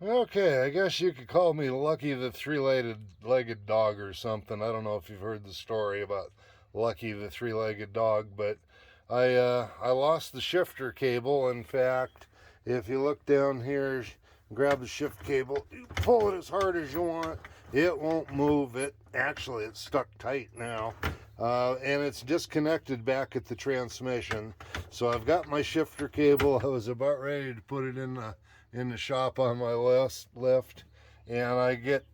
Okay, I guess you could call me Lucky the three-legged dog or something. I don't know if you've heard the story about Lucky the three-legged dog, but I lost the shifter cable. In fact, if you look down here, grab the shift cable, you pull it as hard as you want, it won't move. It's stuck tight now. And it's disconnected back at the transmission. So I've got my shifter cable. I was about ready to put it in the shop on my lift, and I get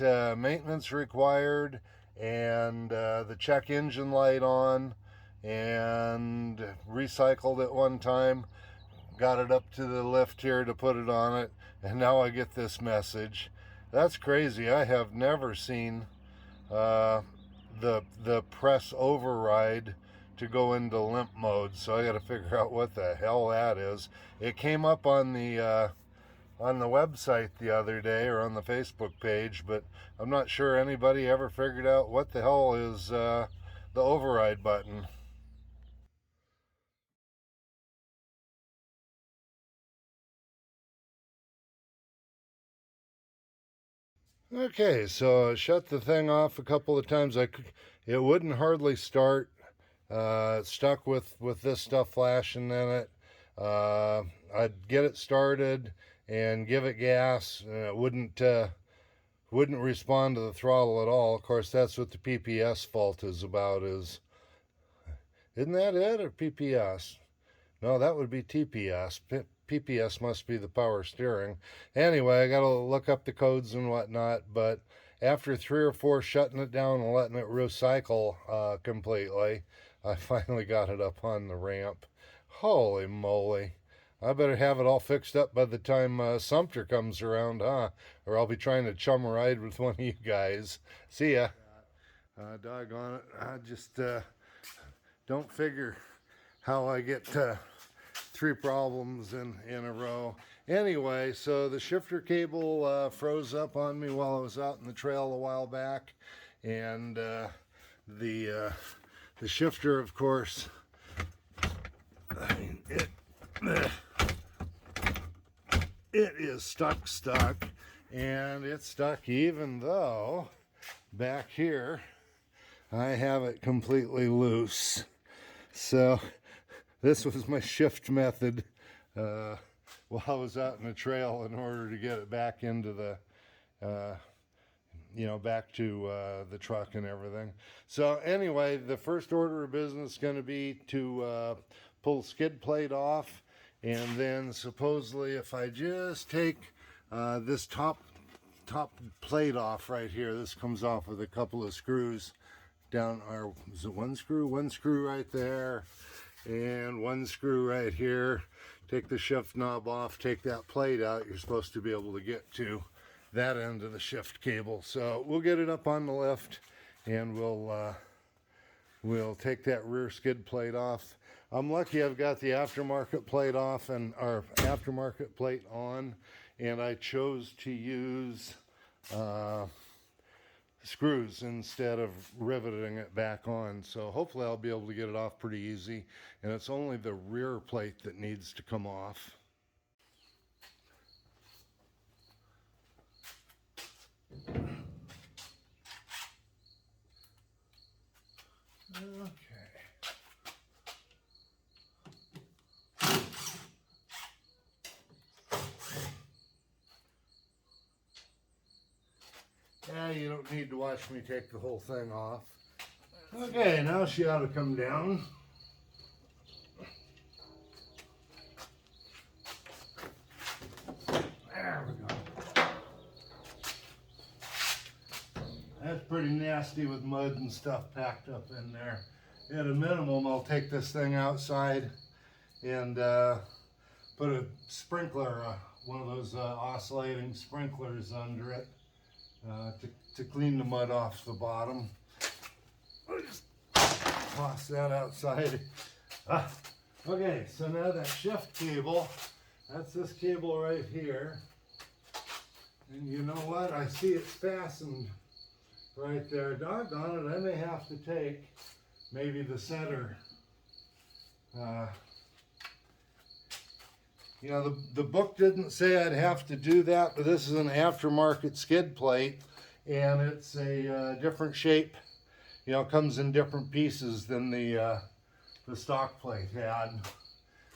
maintenance required, and the check engine light on, and recycled it one time. Got it up to the lift here to put it on it, and now I get this message. That's crazy. I have never seen the press override to go into limp mode, so I got to figure out what the hell that is. It came up on the website the other day, or on the Facebook page, but I'm not sure anybody ever figured out what the hell is the override button. Okay, so I shut the thing off a couple of times. It wouldn't hardly start. Stuck with this stuff flashing in it. I'd get it started and give it gas, and it wouldn't respond to the throttle at all. Of course, that's what the PPS fault is about. Isn't that it, or PPS? No, that would be TPS. PPS must be the power steering. Anyway, I got to look up the codes and whatnot, but after 3 or 4 shutting it down and letting it recycle completely, I finally got it up on the ramp. Holy moly. I better have it all fixed up by the time Sumter comes around, huh? Or I'll be trying to chum a ride with one of you guys. See ya. Doggone it. I just don't figure how I get 3 problems in a row. Anyway, so the shifter cable froze up on me while I was out in the trail a while back, and the shifter, of course, I mean it is stuck, and it's stuck even though back here I have it completely loose. So this was my shift method while I was out in the trail in order to get it back into the, back to the truck and everything. So anyway, the first order of business is going to be to pull the skid plate off, and then supposedly if I just take this top plate off right here, this comes off with a couple of screws down, or is it one screw? One screw right there, and one screw right here. Take the shift knob off, take that plate out, you're supposed to be able to get to that end of the shift cable. So we'll get it up on the lift, and we'll take that rear skid plate off. I'm lucky I've got the aftermarket plate off, and our aftermarket plate on, and I chose to use screws instead of riveting it back on. So hopefully I'll be able to get it off pretty easy, and it's only the rear plate that needs to come off. Okay. Yeah, you don't need to watch me take the whole thing off. Okay, now she ought to come down. There we go. That's pretty nasty with mud and stuff packed up in there. At a minimum, I'll take this thing outside and put a sprinkler, one of those oscillating sprinklers under it to clean the mud off the bottom. I'll just toss that outside. Okay, so now that shift cable, that's this cable right here. And you know what? I see it's fastened right there. Doggone it, I may have to take maybe the center You know, the book didn't say I'd have to do that, but this is an aftermarket skid plate, and it's a different shape. You know, it comes in different pieces than the stock plate had.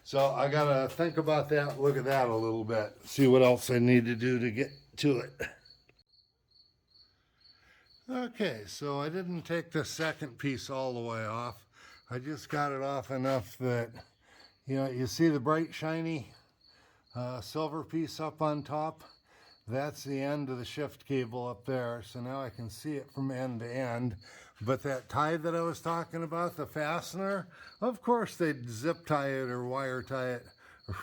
So I gotta think about that, look at that a little bit, see what else I need to do to get to it. Okay, so I didn't take the second piece all the way off. I just got it off enough that, you know, you see the bright shiny silver piece up on top? That's the end of the shift cable up there. So now I can see it from end to end. But that tie that I was talking about, the fastener, of course they'd zip tie it or wire tie it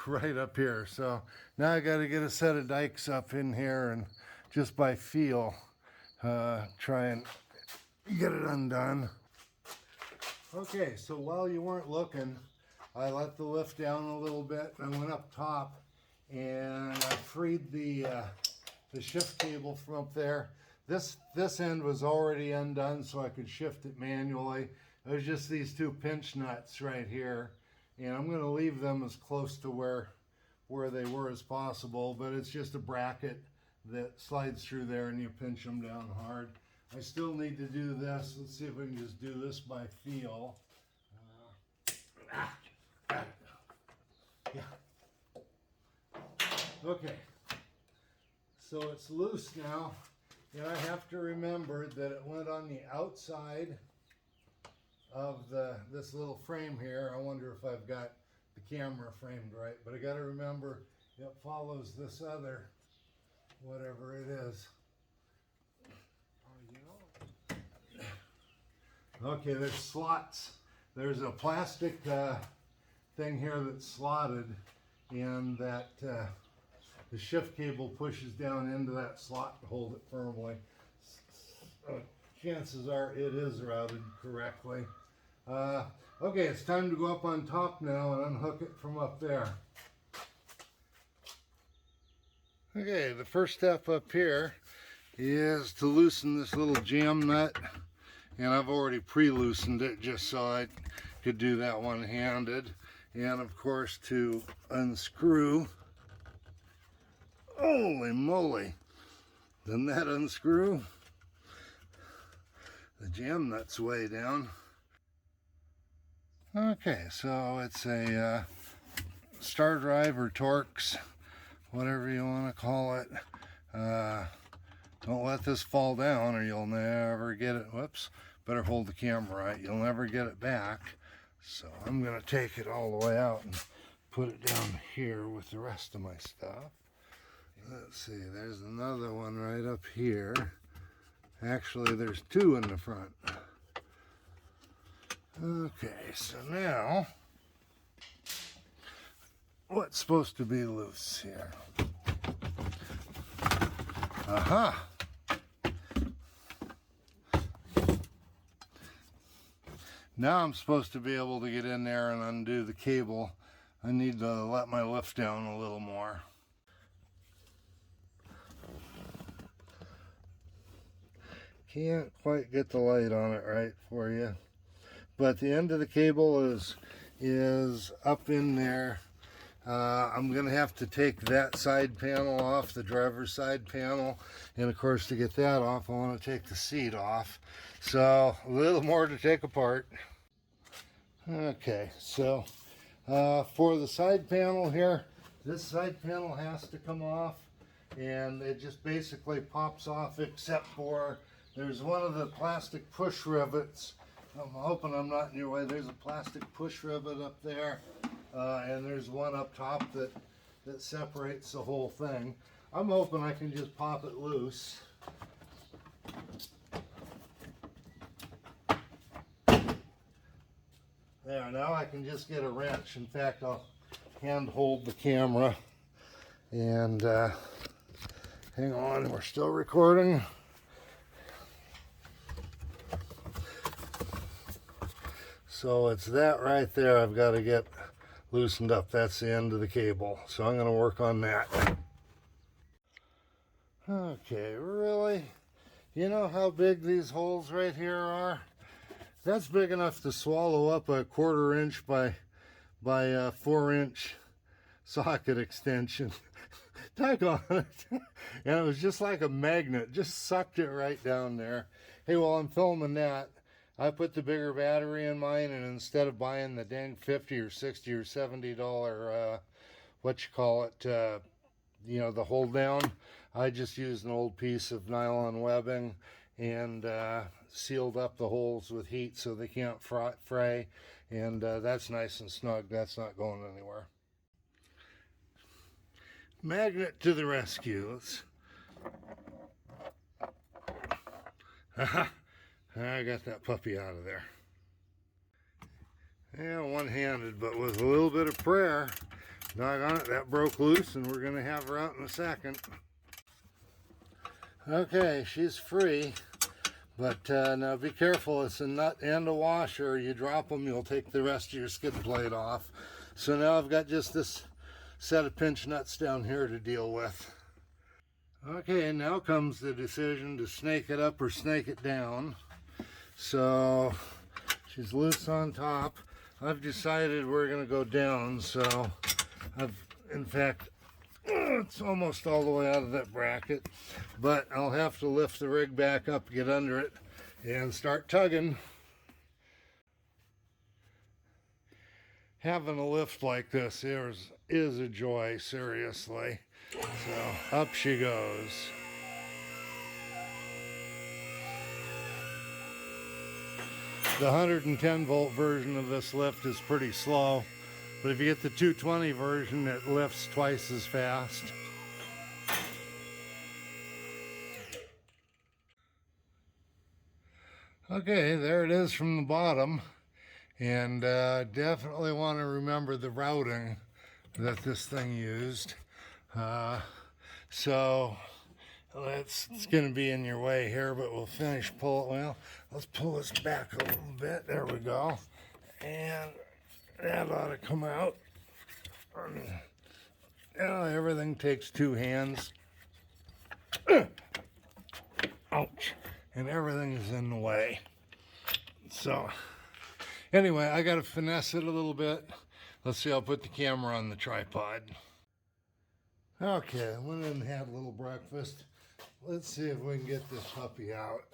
right up here. So now I got to get a set of dikes up in here and just by feel try and get it undone. Okay, so while you weren't looking, I let the lift down a little bit and I went up top and I freed the shift cable from up there. This end was already undone, so I could shift it manually. It was just these two pinch nuts right here, and I'm going to leave them as close to where they were as possible, but it's just a bracket that slides through there and you pinch them down hard. I still need to do this. Let's see if we can just do this by feel. Yeah. Okay. So it's loose now, and I have to remember that it went on the outside of this little frame here. I wonder if I've got the camera framed right, but I got to remember it follows this other, whatever it is. Okay, there's slots. There's a plastic thing here that's slotted, and that the shift cable pushes down into that slot to hold it firmly. Chances are it is routed correctly. Okay, it's time to go up on top now and unhook it from up there. Okay, the first step up here is to loosen this little jam nut, and I've already pre-loosened it just so I could do that one-handed. And of course to unscrew. Holy moly, didn't that unscrew? The jam nut's way down. Okay, so it's a star drive or Torx, whatever you want to call it. Don't let this fall down or you'll never get it. Whoops, better hold the camera right. You'll never get it back. So I'm going to take it all the way out and put it down here with the rest of my stuff. Let's see, there's another one right up here. Actually, there's two in the front. Okay, so now, what's supposed to be loose here? Aha! Now I'm supposed to be able to get in there and undo the cable. I need to let my lift down a little more. Can't quite get the light on it right for you, but the end of the cable is up in there. I'm gonna have to take that side panel off, the driver's side panel, and of course to get that off I want to take the seat off, so a little more to take apart. Okay, so for the side panel here, this side panel has to come off, and it just basically pops off, except for there's one of the plastic push rivets. I'm hoping I'm not in your way. There's a plastic push rivet up there, and there's one up top that separates the whole thing. I'm hoping I can just pop it loose. There, now I can just get a wrench. In fact, I'll hand hold the camera and hang on, we're still recording. So it's that right there I've got to get loosened up. That's the end of the cable. So I'm going to work on that. Okay, really? You know how big these holes right here are? That's big enough to swallow up a 1/4 inch by 4 inch socket extension. Tug on it. And it was just like a magnet, just sucked it right down there. Hey, while I'm filming that, I put the bigger battery in mine, and instead of buying the dang 50 or 60 or $70 what you call it, the hold down, I just used an old piece of nylon webbing and sealed up the holes with heat so they can't fray, and that's nice and snug. That's not going anywhere. Magnet to the rescue. I got that puppy out of there. Yeah, one-handed, but with a little bit of prayer. Doggone it, that broke loose, and we're going to have her out in a second. Okay, she's free, but now be careful. It's a nut and a washer. You drop them, you'll take the rest of your skid plate off. So now I've got just this set of pinch nuts down here to deal with. Okay, now comes the decision to snake it up or snake it down. So she's loose on top. I've decided we're going to go down, so in fact, it's almost all the way out of that bracket, but I'll have to lift the rig back up, get under it, and start tugging. Having a lift like this is a joy, seriously. So up she goes. The 110 volt version of this lift is pretty slow, but if you get the 220 version, it lifts twice as fast. Okay, there it is from the bottom, and definitely want to remember the routing that this thing used. So it's going to be in your way here, but we'll finish well, let's pull this back a little bit. There we go. And that ought to come out. Everything takes two hands. Ouch. And everything is in the way. So anyway, I got to finesse it a little bit. Let's see, I'll put the camera on the tripod. Okay, I went in and had a little breakfast. Let's see if we can get this puppy out.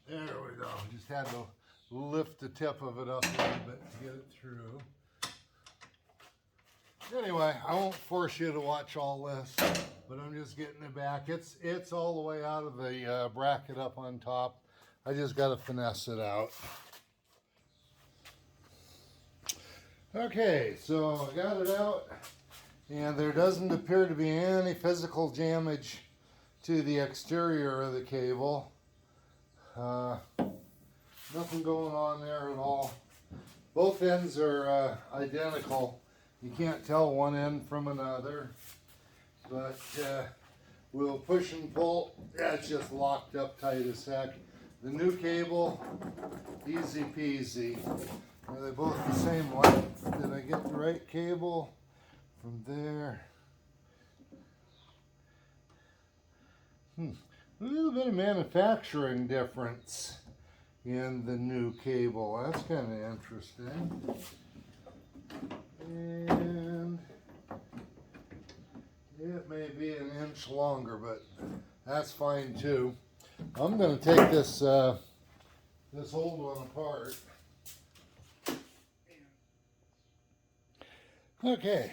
There we go. Just had to lift the tip of it up a little bit to get it through. Anyway, I won't force you to watch all this, but I'm just getting it back. It's all the way out of the bracket up on top. I just got to finesse it out. Okay, so I got it out, and there doesn't appear to be any physical damage to the exterior of the cable. Nothing going on there at all. Both ends are identical. You can't tell one end from another, but we'll push and pull. That's just locked up tight as heck. The new cable, easy peasy. Are they both the same length? Did I get the right cable from there? A little bit of manufacturing difference in the new cable. That's kind of interesting. And it may be an inch longer, but that's fine too. I'm going to take this this old one apart. Okay,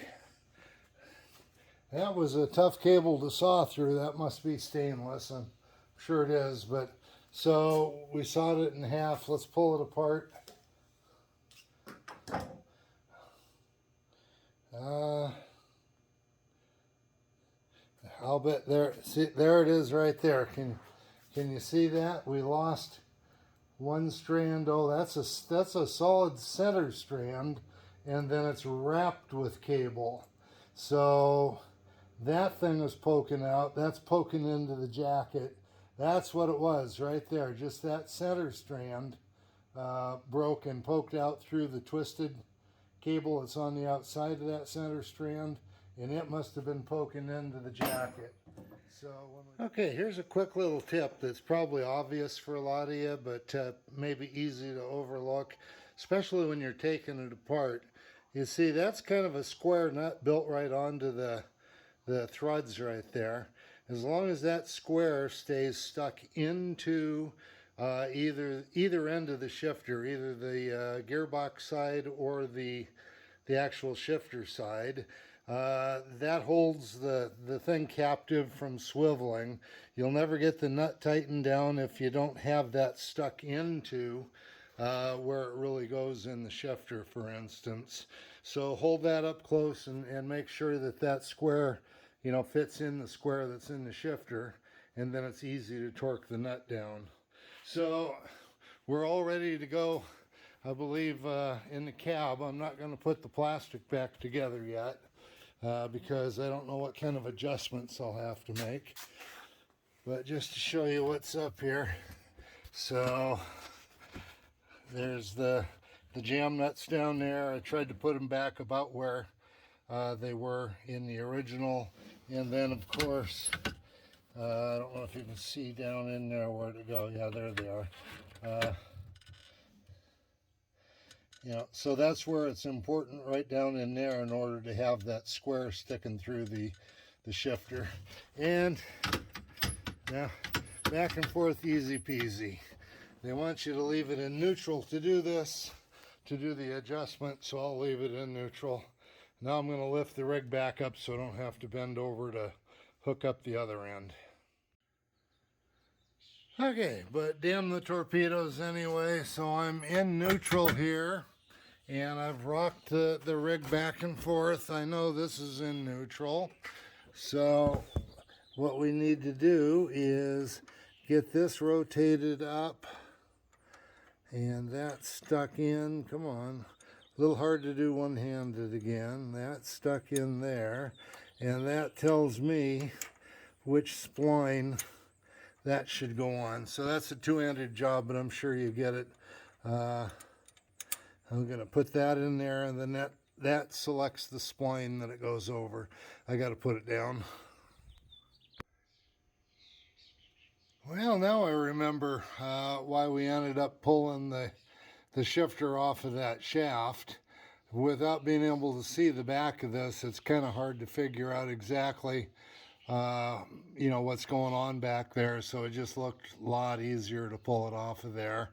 that was a tough cable to saw through. That must be stainless. I'm sure it is, but so we sawed it in half. Let's pull it apart. I'll bet there. See, there it is, right there. Can you see that? We lost one strand. Oh, that's a solid center strand, and then it's wrapped with cable. So that thing is poking out. That's poking into the jacket. That's what it was right there. Just that center strand broke and poked out through the twisted cable that's on the outside of that center strand, and it must have been poking into the jacket. So okay, here's a quick little tip that's probably obvious for a lot of you, but maybe easy to overlook, especially when you're taking it apart. You see, that's kind of a square nut built right onto the threads right there. As long as that square stays stuck into either end of the shifter, either the gearbox side or the actual shifter side, that holds the thing captive from swiveling. You'll never get the nut tightened down if you don't have that stuck into where it really goes in the shifter, for instance. So hold that up close and make sure that that square, you know, fits in the square that's in the shifter, and then it's easy to torque the nut down. So we're all ready to go, I believe, in the cab. I'm not going to put the plastic back together yet because I don't know what kind of adjustments I'll have to make. But just to show you what's up here. So there's the jam nuts down there. I tried to put them back about where they were in the original. And then, of course, I don't know if you can see down in there where to go. Yeah, there they are. You know, so that's where it's important, right down in there, in order to have that square sticking through the shifter. And now, back and forth, easy peasy. They want you to leave it in neutral to do this, to do the adjustment, so I'll leave it in neutral. Now I'm going to lift the rig back up so I don't have to bend over to hook up the other end. Okay, but damn the torpedoes anyway, so I'm in neutral here, and I've rocked the rig back and forth. I know this is in neutral, so what we need to do is get this rotated up, and that's stuck in. Come on, a little hard to do one-handed again. That's stuck in there, and that tells me which spline that should go on. So that's a two-handed job, but I'm sure you get it. I'm going to put that in there, and then that selects the spline that it goes over. I got to put it down. Well, now I remember why we ended up pulling the shifter off of that shaft. Without being able to see the back of this, it's kind of hard to figure out exactly you know, what's going on back there, so it just looked a lot easier to pull it off of there.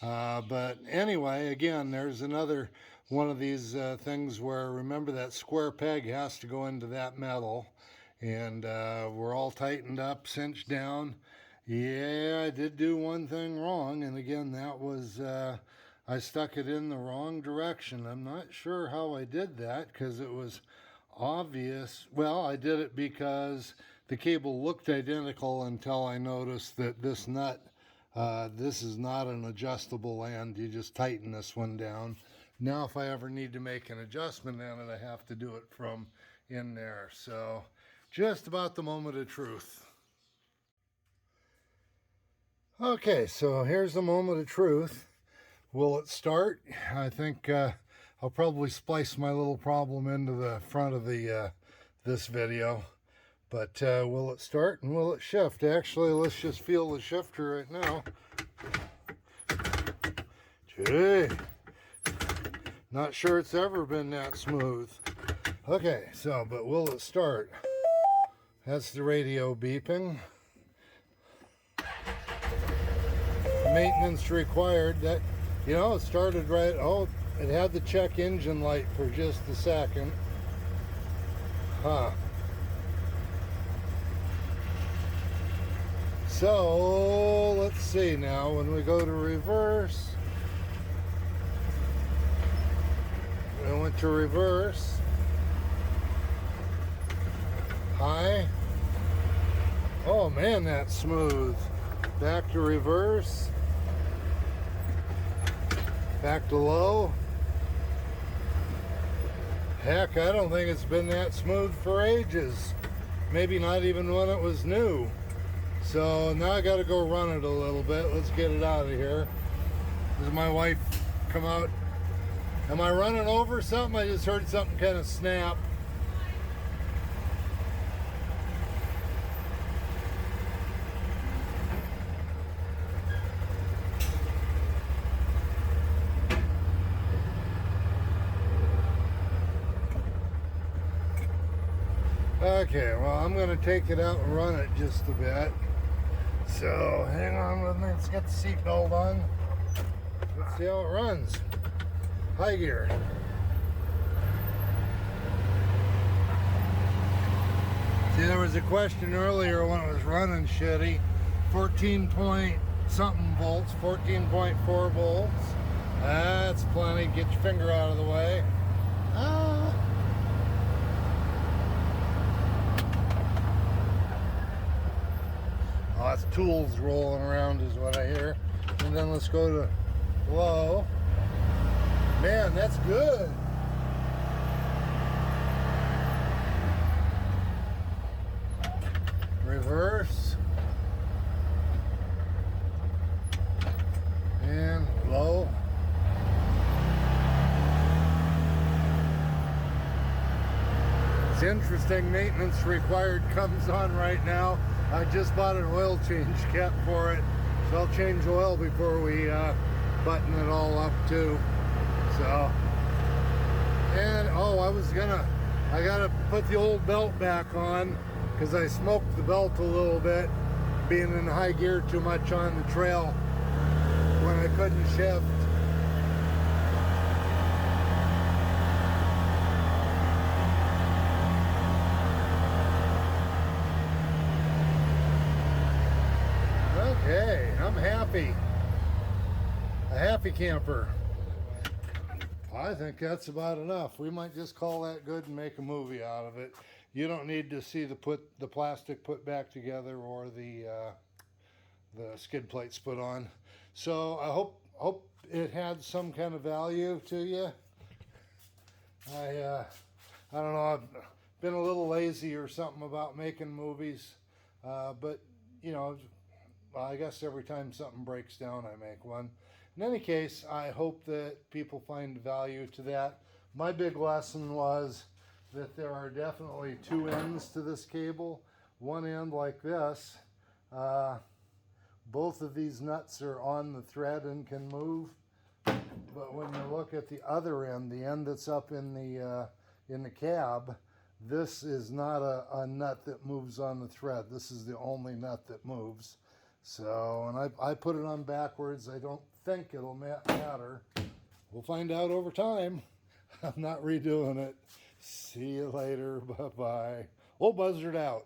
But anyway, again, there's another one of these things where, remember, that square peg has to go into that metal, and we're all tightened up, cinched down. Yeah, I did do one thing wrong, and again, that was I stuck it in the wrong direction. I'm not sure how I did that, because it was obvious. Well, I did it because the cable looked identical until I noticed that this nut, this is not an adjustable end. You just tighten this one down. Now if I ever need to make an adjustment in it, I have to do it from in there. So just about the moment of truth. Okay, so here's the moment of truth. Will it start? I think I'll probably splice my little problem into the front of the this video. But will it start and will it shift? Actually, let's just feel the shifter right now. Gee, not sure it's ever been that smooth. Okay, so, but will it start? That's the radio beeping. Maintenance required. That, you know, it started right. Oh, it had the check engine light for just a second. Huh. So let's see now, when we go to reverse, I went to reverse, high. Oh man, that's smooth. Back to reverse, back to low. Heck, I don't think it's been that smooth for ages. Maybe not even when it was new. So now I got to go run it a little bit. Let's get it out of here. This is my wife come out Am I running over something? I just heard something kind of snap. Okay, well, I'm going to take it out and run it just a bit. So, hang on with me. Let's get the seatbelt on. Let's see how it runs. High gear. See, there was a question earlier when it was running shitty. 14 point something volts, 14.4 volts. That's plenty. Get your finger out of the way. Oh, that's tools rolling around is what I hear. And then let's go to low. Man, that's good. Reverse. And low. It's interesting, maintenance required comes on right now. I just bought an oil change cap for it, so I'll change oil before we button it all up too. So, and oh, I gotta put the old belt back on because I smoked the belt a little bit, being in high gear too much on the trail when I couldn't shift. Okay, I'm happy. A happy camper. I think that's about enough. We might just call that good and make a movie out of it. You don't need to see the plastic put back together or the skid plates put on. So I hope it had some kind of value to you. I don't know. I've been a little lazy or something about making movies, but you know. Well, I guess every time something breaks down, I make one. In any case, I hope that people find value to that. My big lesson was that there are definitely two ends to this cable. One end like this. Both of these nuts are on the thread and can move. But when you look at the other end, the end that's up in the cab, this is not a nut that moves on the thread. This is the only nut that moves. So, and I put it on backwards. I don't think it'll matter. We'll find out over time. I'm not redoing it. See you later. Bye-bye. Oh, buzzard out.